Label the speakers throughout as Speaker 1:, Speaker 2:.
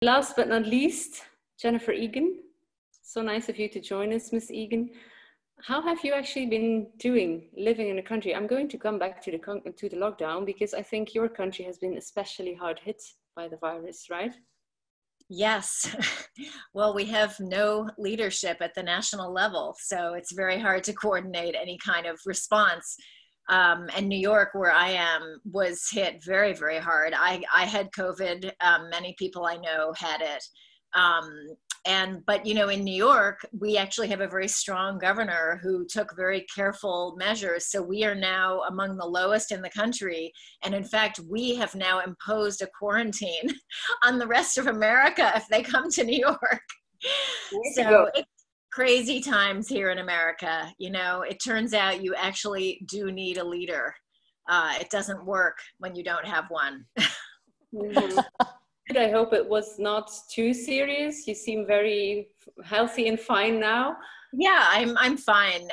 Speaker 1: Last but not least, Jennifer Egan. So nice of you to join us, Miss Egan. How have you actually been doing living in a country? I'm going to come back to the lockdown because I think your country has been especially hard hit by the virus, right?
Speaker 2: Yes. Well, we have no leadership at the national level, so it's very hard to coordinate any kind of response. And New York, where I am, was hit very, very hard. I had COVID. Many people I know had it. But you know, in New York, we actually have a very strong governor who took very careful measures. So we are now among the lowest in the country. And in fact, we have now imposed a quarantine on the rest of America if they come to New York. So it's crazy times here in America. You know, it turns out you actually do need a leader. It doesn't work when you don't have one.
Speaker 1: Mm-hmm. I hope it was not too serious. You seem very healthy and fine now.
Speaker 2: Yeah, I'm fine.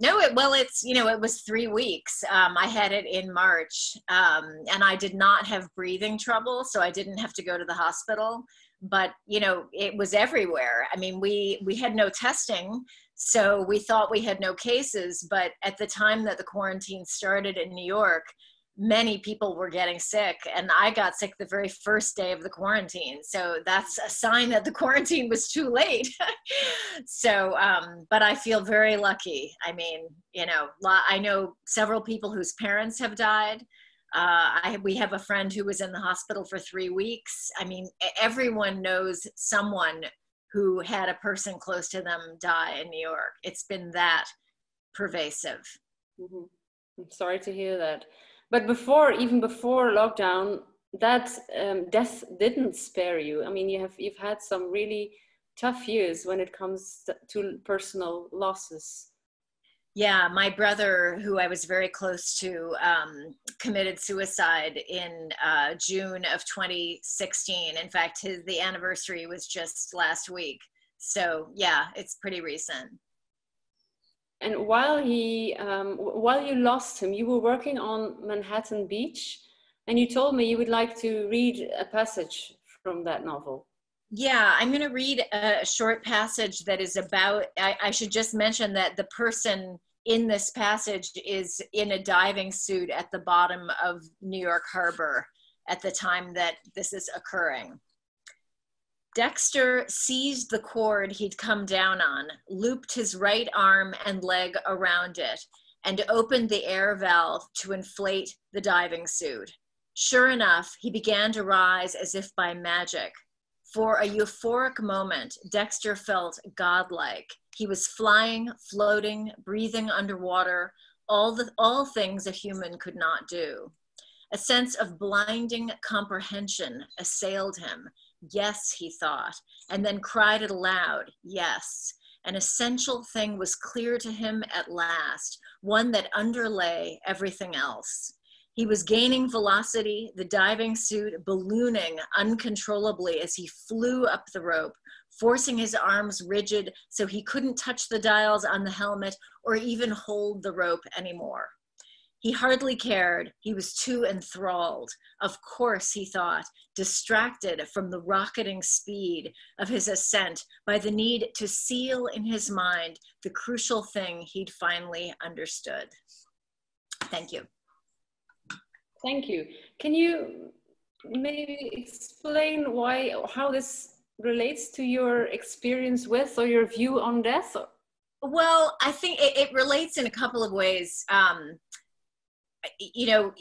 Speaker 2: It was 3 weeks. I had it in March, and I did not have breathing trouble, so I didn't have to go to the hospital. But you know, it was everywhere. I mean, we had no testing, so we thought we had no cases. But at the time that the quarantine started in New York, many people were getting sick, and I got sick the very first day of the quarantine. So that's a sign that the quarantine was too late. So, but I feel very lucky. I mean, you know, I know several people whose parents have died. We have a friend who was in the hospital for 3 weeks. I mean, everyone knows someone who had a person close to them die in New York. It's been that pervasive.
Speaker 1: Mm-hmm. I'm sorry to hear that. But even before lockdown, that death didn't spare you. I mean, you've had some really tough years when it comes to personal losses.
Speaker 2: Yeah, my brother, who I was very close to, committed suicide in June of 2016. In fact, the anniversary was just last week. So yeah, it's pretty recent.
Speaker 1: And while you lost him, you were working on Manhattan Beach, and you told me you would like to read a passage from that novel.
Speaker 2: Yeah, I'm going to read a short passage that is about, I should just mention that the person in this passage is in a diving suit at the bottom of New York Harbor at the time that this is occurring. Dexter seized the cord he'd come down on, looped his right arm and leg around it, and opened the air valve to inflate the diving suit. Sure enough, he began to rise as if by magic. For a euphoric moment, Dexter felt godlike. He was flying, floating, breathing underwater, all things a human could not do. A sense of blinding comprehension assailed him. Yes, he thought, and then cried it aloud, yes. An essential thing was clear to him at last, one that underlay everything else. He was gaining velocity, the diving suit ballooning uncontrollably as he flew up the rope, forcing his arms rigid so he couldn't touch the dials on the helmet or even hold the rope anymore. He hardly cared. He was too enthralled. Of course, he thought, distracted from the rocketing speed of his ascent by the need to seal in his mind the crucial thing he'd finally understood. Thank you.
Speaker 1: Thank you. Can you maybe explain how this relates to your experience with or your view on death?
Speaker 2: Well, I think it relates in a couple of ways. You know,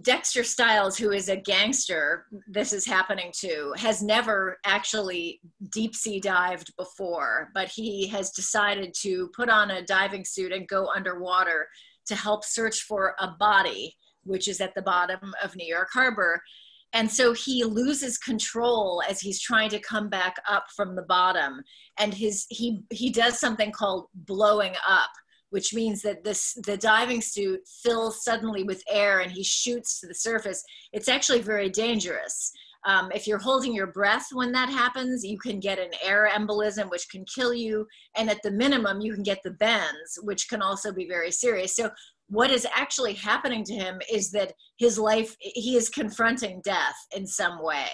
Speaker 2: Dexter Stiles, who is a gangster, this is happening to, has never actually deep sea dived before, but he has decided to put on a diving suit and go underwater to help search for a body, which is at the bottom of New York Harbor. And so he loses control as he's trying to come back up from the bottom. And he does something called blowing up, which means that the diving suit fills suddenly with air and he shoots to the surface. It's actually very dangerous. If you're holding your breath when that happens, you can get an air embolism, which can kill you. And at the minimum, you can get the bends, which can also be very serious. So what is actually happening to him is that his life, he is confronting death in some way.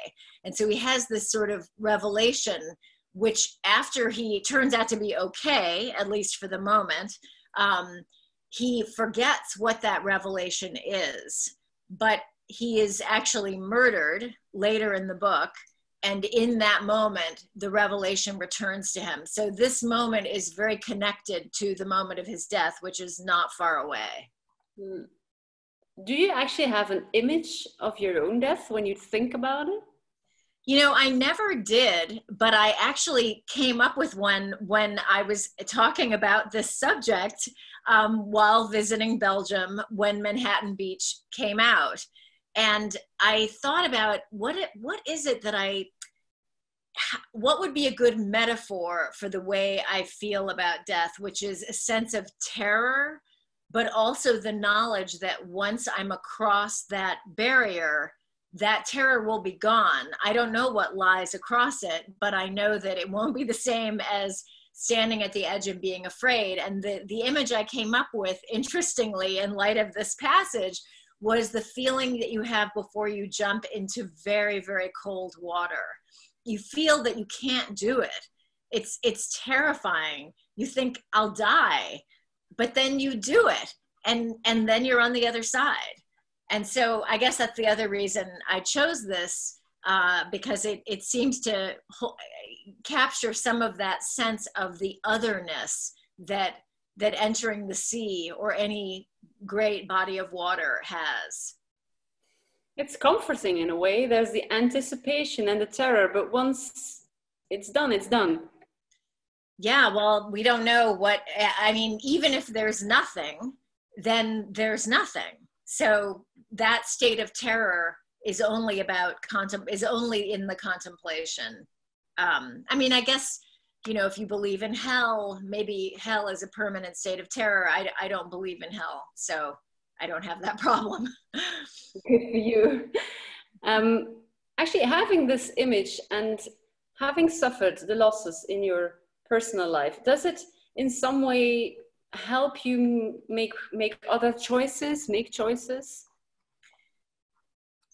Speaker 2: And so he has this sort of revelation, which after he turns out to be okay, at least for the moment, he forgets what that revelation is. But he is actually murdered later in the book. And in that moment, the revelation returns to him. So this moment is very connected to the moment of his death, which is not far away.
Speaker 1: Do you actually have an image of your own death when you think about it?
Speaker 2: You know, I never did, but I actually came up with one when I was talking about this subject while visiting Belgium when Manhattan Beach came out. And I thought about what is it that what would be a good metaphor for the way I feel about death, which is a sense of terror, but also the knowledge that once I'm across that barrier, that terror will be gone. I don't know what lies across it, but I know that it won't be the same as standing at the edge and being afraid. And the image I came up with, interestingly, in light of this passage, was the feeling that you have before you jump into very, very cold water. You feel that you can't do it. It's terrifying. You think, I'll die, but then you do it. And then you're on the other side. And so I guess that's the other reason I chose this, because it seems to capture some of that sense of the otherness that entering the sea or any great body of water has.
Speaker 1: It's comforting in a way. There's the anticipation and the terror, but once it's done, it's done.
Speaker 2: Yeah, well, we don't know what, I mean, even if there's nothing, then there's nothing. So that state of terror is only is only in the contemplation. I mean, I guess, you know, if you believe in hell, maybe hell is a permanent state of terror. I don't believe in hell, so I don't have that problem.
Speaker 1: Good for you. Actually, having this image and having suffered the losses in your personal life, does it in some way help you make other choices, make choices?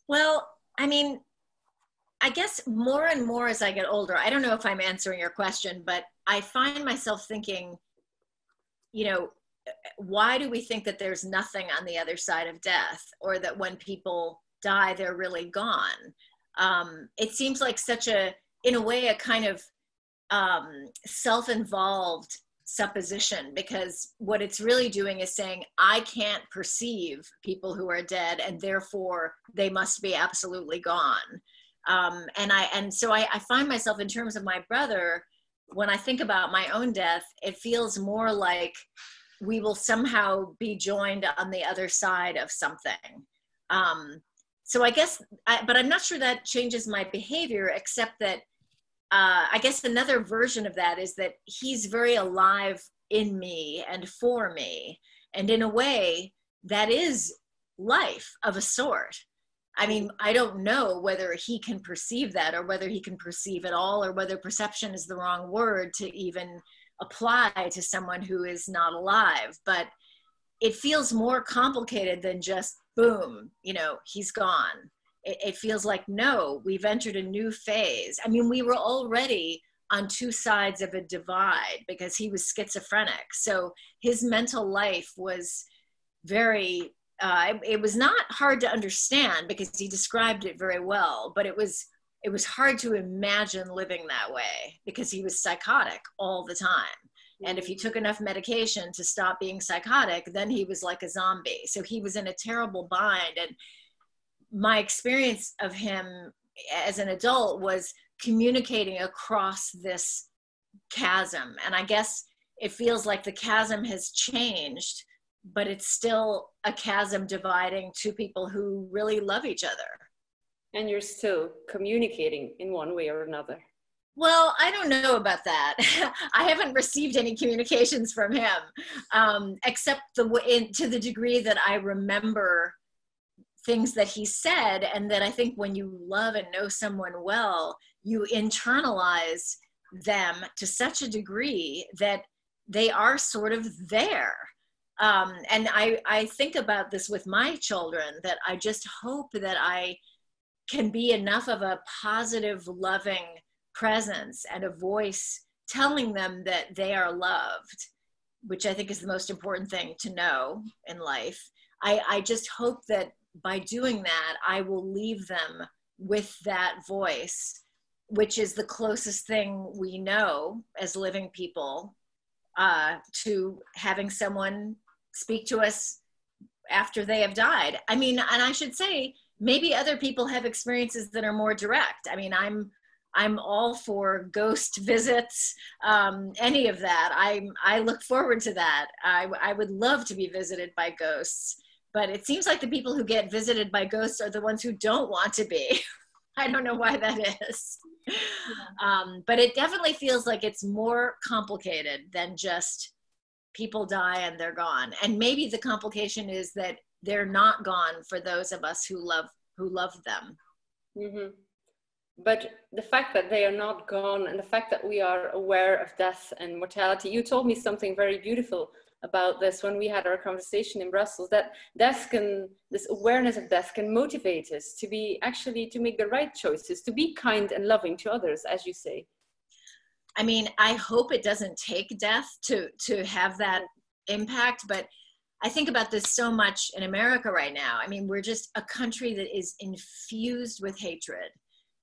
Speaker 2: Well, I mean, I guess more and more as I get older, I don't know if I'm answering your question, but I find myself thinking, you know, why do we think that there's nothing on the other side of death, or that when people die, they're really gone? It seems like such in a way, a kind of self-involved supposition, because what it's really doing is saying, I can't perceive people who are dead, and therefore they must be absolutely gone. And so I find myself, in terms of my brother, when I think about my own death, it feels more like we will somehow be joined on the other side of something. So I guess, but I'm not sure that changes my behavior, except that I guess another version of that is that he's very alive in me and for me. And in a way, that is life of a sort. I mean, I don't know whether he can perceive that, or whether he can perceive at all, or whether perception is the wrong word to even apply to someone who is not alive. But it feels more complicated than just, boom, you know, he's gone. It feels like, no, we've entered a new phase. I mean, we were already on two sides of a divide because he was schizophrenic. So his mental life was very, it was not hard to understand because he described it very well, but it was hard to imagine living that way because he was psychotic all the time. And if he took enough medication to stop being psychotic, then he was like a zombie. So he was in a terrible bind. And my experience of him as an adult was communicating across this chasm. And I guess it feels like the chasm has changed, but it's still a chasm dividing two people who really love each other.
Speaker 1: And you're still communicating in one way or another.
Speaker 2: Well, I don't know about that. I haven't received any communications from him, except to the degree that I remember things that he said, and that I think when you love and know someone well, you internalize them to such a degree that they are sort of there. And I think about this with my children, that I just hope that I can be enough of a positive, loving presence and a voice telling them that they are loved, which I think is the most important thing to know in life. I just hope that by doing that, I will leave them with that voice, which is the closest thing we know as living people to having someone speak to us after they have died. I mean, and I should say, maybe other people have experiences that are more direct. I mean, I'm all for ghost visits, any of that. I look forward to that. I would love to be visited by ghosts, but it seems like the people who get visited by ghosts are the ones who don't want to be. I don't know why that is. But it definitely feels like it's more complicated than just people die and they're gone. And maybe the complication is that they're not gone for those of us who love them.
Speaker 1: Mm-hmm. But the fact that they are not gone, and the fact that we are aware of death and mortality, you told me something very beautiful about this when we had our conversation in Brussels, that this awareness of death can motivate us to make the right choices, to be kind and loving to others, as you say.
Speaker 2: I mean, I hope it doesn't take death to have that impact, but I think about this so much in America right now. I mean, we're just a country that is infused with hatred.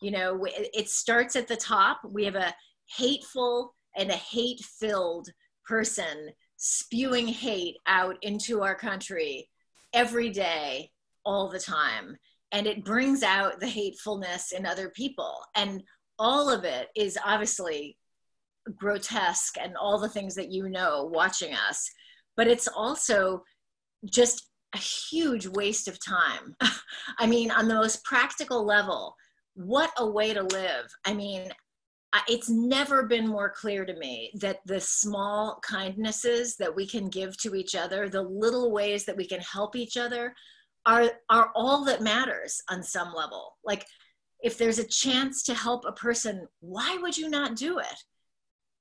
Speaker 2: You know, it starts at the top. We have a hateful and a hate-filled person spewing hate out into our country every day, all the time. And it brings out the hatefulness in other people. And all of it is obviously grotesque and all the things that you know watching us. But it's also just a huge waste of time. I mean, on the most practical level, what a way to live. I mean, it's never been more clear to me that the small kindnesses that we can give to each other, the little ways that we can help each other are all that matters on some level. Like, if there's a chance to help a person, why would you not do it?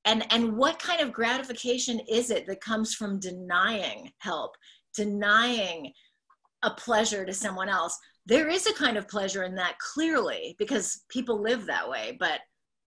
Speaker 2: And what kind of gratification is it that comes from denying help, denying a pleasure to someone else? There is a kind of pleasure in that, clearly, because people live that way, but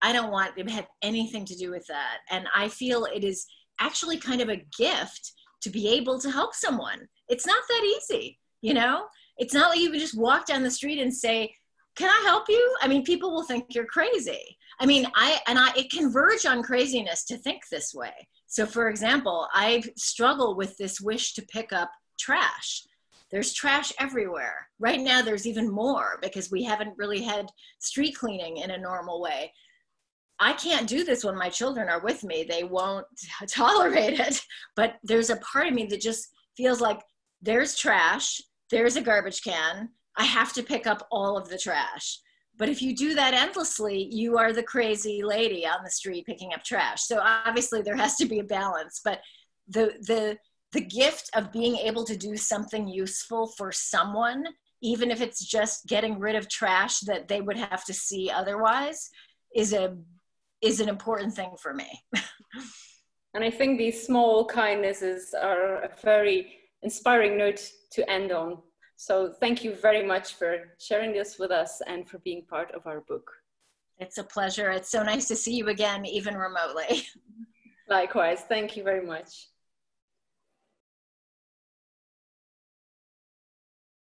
Speaker 2: I don't want it to have anything to do with that. And I feel it is actually kind of a gift to be able to help someone. It's not that easy, you know? It's not like you can just walk down the street and say, can I help you? I mean, people will think you're crazy. I mean, it can verge on craziness to think this way. So for example, I struggle with this wish to pick up trash. There's trash everywhere. Right now, there's even more because we haven't really had street cleaning in a normal way. I can't do this when my children are with me. They won't tolerate it. But there's a part of me that just feels like there's trash, there's a garbage can, I have to pick up all of the trash. But if you do that endlessly, you are the crazy lady on the street picking up trash. So obviously there has to be a balance, but the gift of being able to do something useful for someone, even if it's just getting rid of trash that they would have to see otherwise, is an important thing for me.
Speaker 1: And I think these small kindnesses are a very inspiring note to end on. So thank you very much for sharing this with us and for being part of our book.
Speaker 2: It's a pleasure. It's so nice to see you again, even remotely.
Speaker 1: Likewise. Thank you very much.